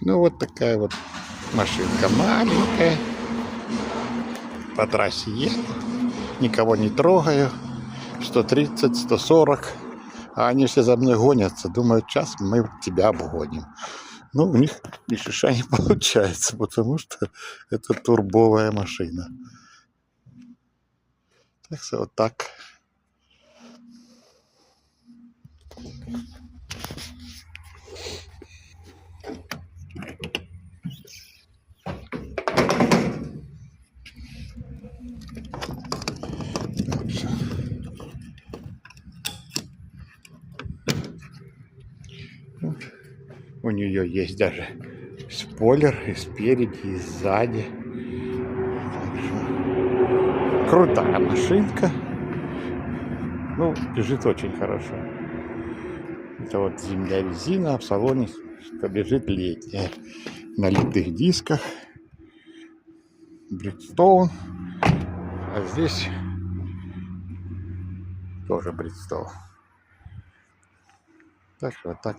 Ну вот такая вот машинка маленькая. По трассе еду, никого не трогаю. 130, 140. А они все за мной гонятся. Думают, сейчас мы тебя обгоним. Ну, у них ни шиша не получается, потому что это турбовая машина. Так что вот так. У нее есть даже спойлер и спереди, и сзади. Крутая машинка. Ну, бежит очень хорошо. Это вот зимняя резина, а в салоне бежит летняя. На литых дисках. Bridgestone. А здесь тоже Bridgestone. Так что вот так.